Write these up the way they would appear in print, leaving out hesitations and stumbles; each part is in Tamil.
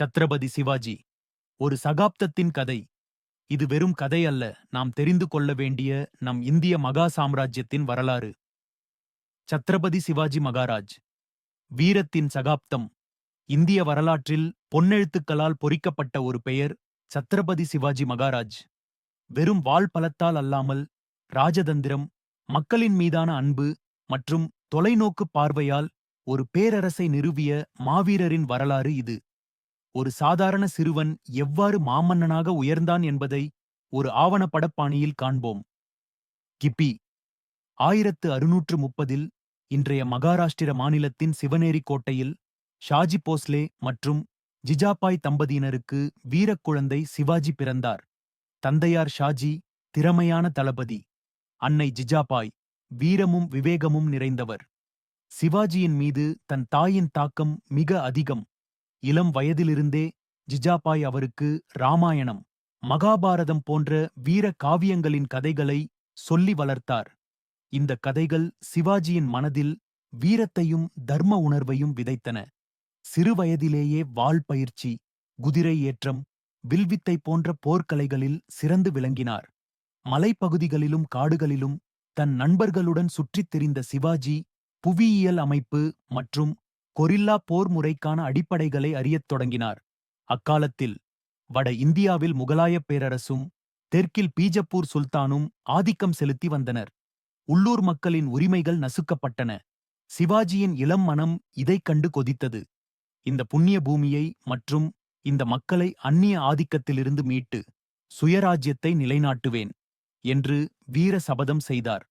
சத்ரபதி சிவாஜி ஒரு சகாப்தத்தின் கதை. இது வெறும் கதை அல்ல, நாம் தெரிந்து கொள்ள வேண்டிய நம் இந்திய மகா சாம்ராஜ்யத்தின் வரலாறு. சத்ரபதி சிவாஜி மகாராஜ் வீரத்தின் சகாப்தம். இந்திய வரலாற்றில் பொன்னெழுத்துக்களால் பொறிக்கப்பட்ட ஒரு பெயர் சத்ரபதி சிவாஜி மகாராஜ். வெறும் வாள் பலத்தால் அல்லாமல், ராஜதந்திரம், மக்களின் மீதான அன்பு மற்றும் தொலைநோக்கு பார்வையால் ஒரு பேரரசை நிறுவிய மாவீரரின் வரலாறு இது. ஒரு சாதாரண சிறுவன் எவ்வாறு மாமன்னனாக உயர்ந்தான் என்பதை ஒரு ஆவணப்படப்பாணியில் காண்போம். கிபி 1630 இன்றைய மகாராஷ்டிர மாநிலத்தின் சிவனேரி கோட்டையில் ஷாஜி போஸ்லே மற்றும் ஜிஜாபாய் தம்பதியினருக்கு வீரக்குழந்தை சிவாஜி பிறந்தார். தந்தையார் ஷாஜி திறமையான தளபதி, அன்னை ஜிஜாபாய் வீரமும் விவேகமும் நிறைந்தவர். சிவாஜியின் மீது தன் தாயின் தாக்கம் மிக அதிகம். இளம் வயதிலிருந்தே ஜிஜாபாய் அவருக்கு ராமாயணம், மகாபாரதம் போன்ற வீர காவியங்களின் கதைகளை சொல்லி வளர்த்தார். இந்த கதைகள் சிவாஜியின் மனதில் வீரத்தையும் தர்ம உணர்வையும் விதைத்தன. சிறுவயதிலேயே வாள் பயிற்சி, குதிரை ஏற்றம், வில்வித்தை போன்ற போர்க்கலைகளில் சிறந்து விளங்கினார். மலைப்பகுதிகளிலும் காடுகளிலும் தன் நண்பர்களுடன் சுற்றித் திரிந்த சிவாஜி புவியியல் அமைப்பு மற்றும் கொரில்லா போர் முறைக்கான அடிப்படைகளை அறியத் தொடங்கினார். அக்காலத்தில் வட இந்தியாவில் முகலாயப் பேரரசும் தெற்கில் பீஜப்பூர் சுல்தானும் ஆதிக்கம் செலுத்தி வந்தனர். உள்ளூர் மக்களின் உரிமைகள் நசுக்கப்பட்டன. சிவாஜியின் இளம் மனம் இதைக் கண்டு கொதித்தது. இந்த புண்ணிய பூமியை மற்றும் இந்த மக்களை அந்நிய ஆதிக்கத்திலிருந்து மீட்டு சுயராஜ்யத்தை நிலைநாட்டுவேன் என்று வீர சபதம் செய்தார்.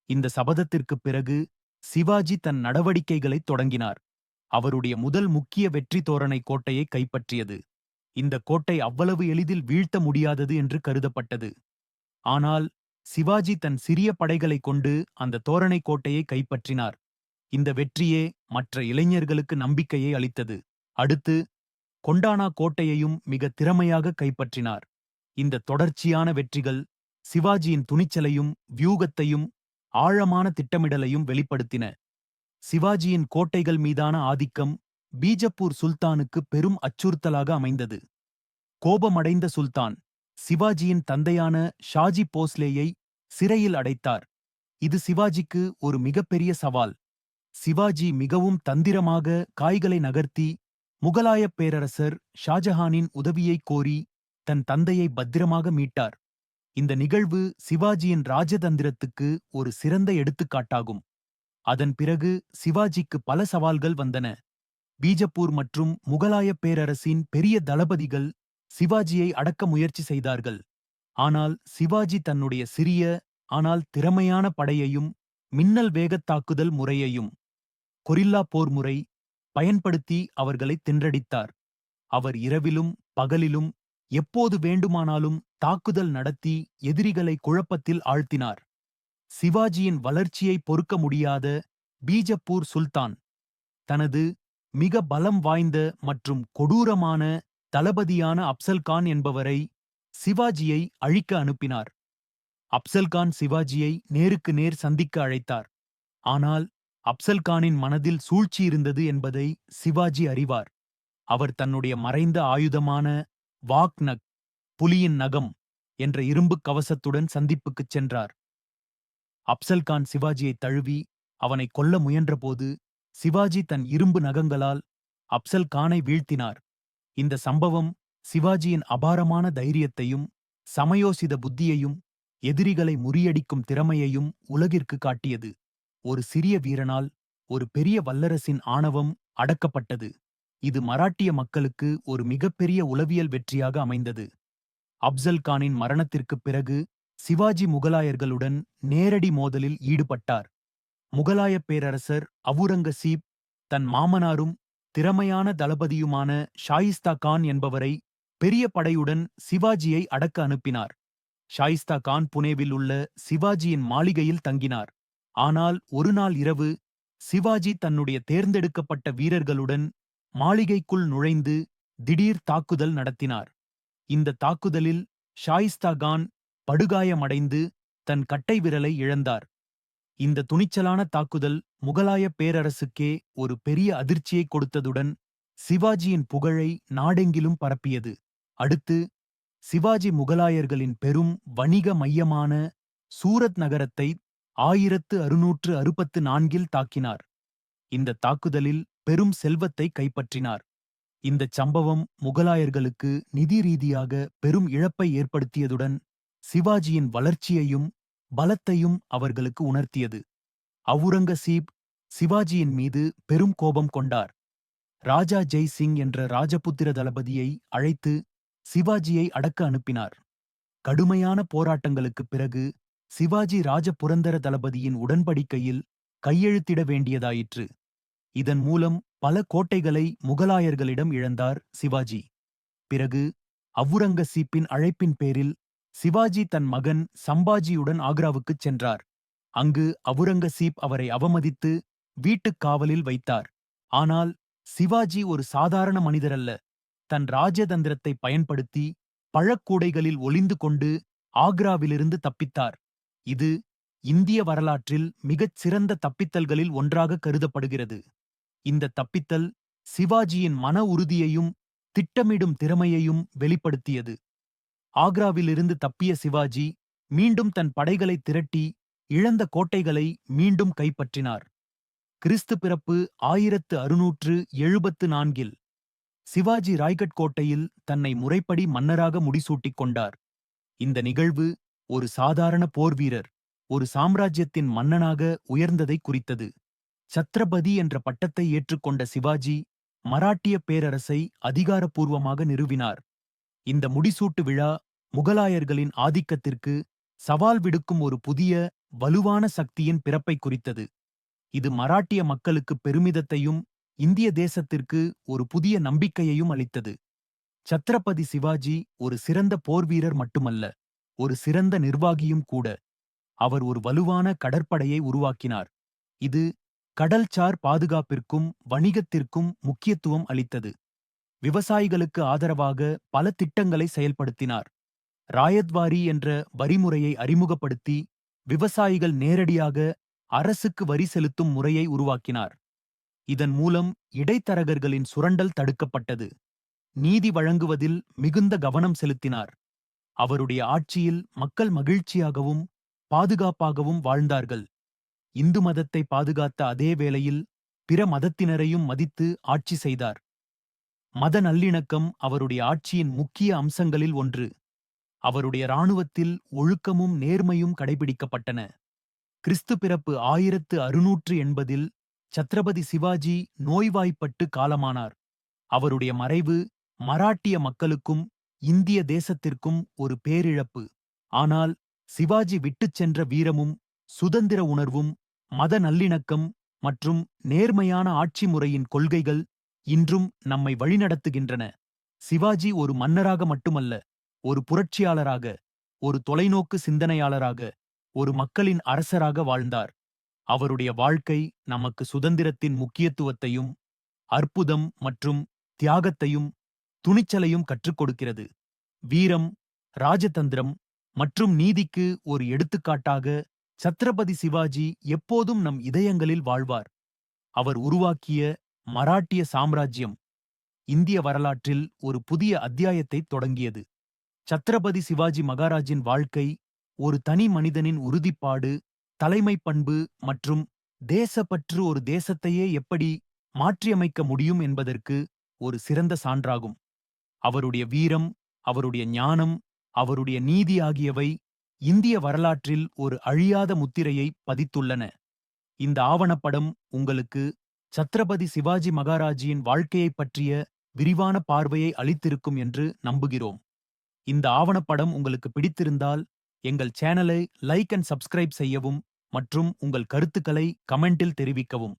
இந்த சபதத்திற்குப் பிறகு சிவாஜி தன் நடவடிக்கைகளைத் தொடங்கினார். அவருடைய முதல் முக்கிய வெற்றி தோரணை கோட்டையை கைப்பற்றியது. இந்த கோட்டை அவ்வளவு எளிதில் வீழ்த்த முடியாதது என்று கருதப்பட்டது. ஆனால் சிவாஜி தன் சிறிய படைகளைக் கொண்டு அந்த தோரணை கோட்டையை கைப்பற்றினார். இந்த வெற்றியே மற்ற இளைஞர்களுக்கு நம்பிக்கையை அளித்தது. அடுத்து கொண்டானா கோட்டையையும் மிக திறமையாக கைப்பற்றினார். இந்த தொடர்ச்சியான வெற்றிகள் சிவாஜியின் துணிச்சலையும் வியூகத்தையும் ஆழமான திட்டமிடலையும் வெளிப்படுத்தின. சிவாஜியின் கோட்டைகள் மீதான ஆதிக்கம் பீஜப்பூர் சுல்தானுக்கு பெரும் அச்சுறுத்தலாக அமைந்தது. கோபமடைந்த சுல்தான் சிவாஜியின் தந்தையான ஷாஜி போஸ்லேயை சிறையில் அடைத்தார். இது சிவாஜிக்கு ஒரு மிகப்பெரிய சவால். சிவாஜி மிகவும் தந்திரமாக காய்களை நகர்த்தி முகலாயப் பேரரசர் ஷாஜஹானின் உதவியைக் கோரி தன் தந்தையை பத்திரமாக மீட்டார். இந்த நிகழ்வு சிவாஜியின் ராஜதந்திரத்துக்கு ஒரு சிறந்த எடுத்துக்காட்டாகும். அதன் பிறகு சிவாஜிக்கு பல சவால்கள் வந்தன. பீஜப்பூர் மற்றும் முகலாயப் பேரரசின் பெரிய தளபதிகள் சிவாஜியை அடக்க முயற்சி செய்தார்கள். ஆனால் சிவாஜி தன்னுடைய சிறிய ஆனால் திறமையான படையையும் மின்னல் வேகத் தாக்குதல் முறையையும் கொரில்லா போர் முறை பயன்படுத்தி அவர்களை தின்றடித்தார். அவர் இரவிலும் பகலிலும் எப்போது வேண்டுமானாலும் தாக்குதல் நடத்தி எதிரிகளை குழப்பத்தில் ஆழ்த்தினார். சிவாஜியின் வளர்ச்சியை பொறுக்க முடியாத பீஜப்பூர் சுல்தான் தனது மிக பலம் வாய்ந்த மற்றும் கொடூரமான தளபதியான அப்சல்கான் என்பவரை சிவாஜியை அழிக்க அனுப்பினார். அப்சல்கான் சிவாஜியை நேருக்கு நேர் சந்திக்க அழைத்தார். ஆனால் அப்சல்கானின் மனதில் சூழ்ச்சி இருந்தது என்பதை சிவாஜி அறிவார். அவர் தன்னுடைய மறைந்த ஆயுதமான வாக்நக், புலியின் நகம் என்ற இரும்புக் கவசத்துடன் சந்திப்புக்குச் சென்றார். அப்சல்கான் சிவாஜியை தழுவி அவனை கொல்ல முயன்றபோது சிவாஜி தன் இரும்பு நகங்களால் அப்சல்கானை வீழ்த்தினார். இந்த சம்பவம் சிவாஜியின் அபாரமான தைரியத்தையும் சமயோசித புத்தியையும் எதிரிகளை முறியடிக்கும் திறமையையும் உலகிற்கு காட்டியது. ஒரு சிறிய வீரனால் ஒரு பெரிய வல்லரசின் ஆணவம் அடக்கப்பட்டது. இது மராட்டிய மக்களுக்கு ஒரு மிகப்பெரிய உளவியல் வெற்றியாக அமைந்தது. அப்சல்கானின் மரணத்திற்குப் பிறகு சிவாஜி முகலாயர்களுடன் நேரடி மோதலில் ஈடுபட்டார். முகலாயப் பேரரசர் அவுரங்கசீப் தன் மாமனாரும் திறமையான தளபதியுமான ஷாயிஸ்தா கான் என்பவரை பெரிய படையுடன் சிவாஜியை அடக்க அனுப்பினார். ஷாயிஸ்தா கான் புனேவில் உள்ள சிவாஜியின் மாளிகையில் தங்கினார். ஆனால் ஒரு நாள் இரவு சிவாஜி தன்னுடைய தேர்ந்தெடுக்கப்பட்ட வீரர்களுடன் மாளிகைக்குள் நுழைந்து திடீர் தாக்குதல் நடத்தினார். இந்த தாக்குதலில் ஷாயிஸ்தா கான் படுகாயமடைந்து தன் கட்டை விரலை இழந்தார். இந்த துணிச்சலான தாக்குதல் முகலாயப் பேரரசுக்கே ஒரு பெரிய அதிர்ச்சியை கொடுத்ததுடன் சிவாஜியின் புகழை நாடெங்கிலும் பரப்பியது. அடுத்து சிவாஜி முகலாயர்களின் பெரும் வணிக மையமான சூரத் நகரத்தை 1664 தாக்கினார். இந்த தாக்குதலில் பெரும் செல்வத்தை கைப்பற்றினார். இந்தச் சம்பவம் முகலாயர்களுக்கு நிதி ரீதியாக பெரும் இழப்பை ஏற்படுத்தியதுடன் சிவாஜியின் வளர்ச்சியையும் பலத்தையும் அவர்களுக்கு உணர்த்தியது. அவுரங்கசீப் சிவாஜியின் மீது பெரும் கோபம் கொண்டார். ராஜா ஜெய் சிங் என்ற ராஜபுத்திர தளபதியை அழைத்து சிவாஜியை அடக்க அனுப்பினார். கடுமையான போராட்டங்களுக்குப் பிறகு சிவாஜி ராஜபுரந்தர தளபதியின் உடன்படிக்கையில் கையெழுத்திட வேண்டியதாயிற்று. இதன் மூலம் பல கோட்டைகளை முகலாயர்களிடம் இழந்தார் சிவாஜி. பிறகு அவுரங்கசீப்பின் அழைப்பின் பேரில் சிவாஜி தன் மகன் சம்பாஜியுடன் ஆக்ராவுக்குச் சென்றார். அங்கு அவுரங்கசீப் அவரை அவமதித்து வீட்டுக் காவலில் வைத்தார். ஆனால் சிவாஜி ஒரு சாதாரண மனிதரல்ல. தன் ராஜதந்திரத்தை பயன்படுத்தி பழக்கூடைகளில் ஒளிந்து கொண்டு ஆக்ராவிலிருந்து தப்பித்தார். இது இந்திய வரலாற்றில் மிகச் சிறந்த தப்பித்தல்களில் ஒன்றாக கருதப்படுகிறது. இந்த தப்பித்தல் சிவாஜியின் மன உறுதியையும் திட்டமிடும் திறமையையும் வெளிப்படுத்தியது. ஆக்ராவிலிருந்து தப்பிய சிவாஜி மீண்டும் தன் படைகளை திரட்டி இழந்த கோட்டைகளை மீண்டும் கைப்பற்றினார். கிறிஸ்து பிறப்பு 1674 சிவாஜி ராய்கட் கோட்டையில் தன்னை முறைப்படி மன்னராக முடிசூட்டிக் கொண்டார். இந்த நிகழ்வு ஒரு சாதாரண போர்வீரர் ஒரு சாம்ராஜ்யத்தின் மன்னனாக உயர்ந்ததை குறித்தது. சத்ரபதி என்ற பட்டத்தை ஏற்றுக்கொண்ட சிவாஜி மராட்டிய பேரரசை அதிகாரப்பூர்வமாக நிறுவினார். இந்த முடிசூட்டு விழா முகலாயர்களின் ஆதிக்கத்திற்கு சவால் விடுக்கும் ஒரு புதிய வலுவான சக்தியின் பிறப்பை குறித்தது. இது மராட்டிய மக்களுக்கு பெருமிதத்தையும் இந்திய தேசத்திற்கு ஒரு புதிய நம்பிக்கையையும் அளித்தது. சத்ரபதி சிவாஜி ஒரு சிறந்த போர்வீரர் மட்டுமல்ல, ஒரு சிறந்த நிர்வாகியும் கூட. அவர் ஒரு வலுவான கடற்படையை உருவாக்கினார். இது கடல்சார் பாதுகாப்பிற்கும் வணிகத்திற்கும் முக்கியத்துவம் அளித்தது. விவசாயிகளுக்கு ஆதரவாக பல திட்டங்களை செயல்படுத்தினார். ராயத்வாரி என்ற வரிமுறையை அறிமுகப்படுத்தி விவசாயிகள் நேரடியாக அரசுக்கு வரி செலுத்தும் முறையை உருவாக்கினார். இதன் மூலம் இடைத்தரகர்களின் சுரண்டல் தடுக்கப்பட்டது. நீதி வழங்குவதில் மிகுந்த கவனம் செலுத்தினார். அவருடைய ஆட்சியில் மக்கள் மகிழ்ச்சியாகவும் பாதுகாப்பாகவும் வாழ்ந்தார்கள். இந்து மதத்தை பாதுகாத்த அதே வேளையில் பிற மதத்தினரையும் மதித்து ஆட்சி செய்தார். மத நல்லிணக்கம் அவருடைய ஆட்சியின் முக்கிய அம்சங்களில் ஒன்று. அவருடைய இராணுவத்தில் ஒழுக்கமும் நேர்மையும் கடைபிடிக்கப்பட்டன. கிறிஸ்து பிறப்பு 1680 சத்ரபதி சிவாஜி நோய்வாய்ப்பட்டு காலமானார். அவருடைய மறைவு மராட்டிய மக்களுக்கும் இந்திய தேசத்திற்கும் ஒரு பேரிழப்பு. ஆனால் சிவாஜி விட்டுச் சென்ற வீரமும் சுதந்திர உணர்வும் மத நல்லிணக்கம் மற்றும் நேர்மையான ஆட்சி முறையின் கொள்கைகள் இன்றும் நம்மை வழிநடத்துகின்றன. சிவாஜி ஒரு மன்னராக மட்டுமல்ல, ஒரு புரட்சியாளராக, ஒரு தொலைநோக்கு சிந்தனையாளராக, ஒரு மக்களின் அரசராக வாழ்ந்தார். அவருடைய வாழ்க்கை நமக்கு சுதந்திரத்தின் முக்கியத்துவத்தையும் அற்புதம் மற்றும் தியாகத்தையும் துணிச்சலையும் கற்றுக் கொடுக்கிறது. வீரம், ராஜதந்திரம் மற்றும் நீதிக்கு ஒரு எடுத்துக்காட்டாக சத்ரபதி சிவாஜி எப்போதும் நம் இதயங்களில் வாழ்வார். அவர் உருவாக்கிய மராட்டிய சாம்ராஜ்யம் இந்திய வரலாற்றில் ஒரு புதிய அத்தியாயத்தை தொடங்கியது. சத்ரபதி சிவாஜி மகாராஜின் வாழ்க்கை ஒரு தனி மனிதனின் உறுதிப்பாடு, தலைமைப் பண்பு மற்றும் தேசப்பற்று ஒரு தேசத்தையே எப்படி மாற்றியமைக்க முடியும் என்பதற்கு ஒரு சிறந்த சான்றாகும். அவருடைய வீரம், அவருடைய ஞானம், அவருடைய நீதி ஆகியவை இந்திய வரலாற்றில் ஒரு அழியாத முத்திரையை பதித்துள்ளன. இந்த ஆவணப்படம் உங்களுக்கு சத்ரபதி சிவாஜி மகாராஜின் வாழ்க்கையைப் பற்றிய விரிவான பார்வையை அளித்திருக்கும் என்று நம்புகிறோம். இந்த ஆவணப்படம் உங்களுக்கு பிடித்திருந்தால் எங்கள் சேனலை லைக் அண்ட் சப்ஸ்கிரைப் செய்யவும் மற்றும் உங்கள் கருத்துக்களை கமெண்டில் தெரிவிக்கவும்.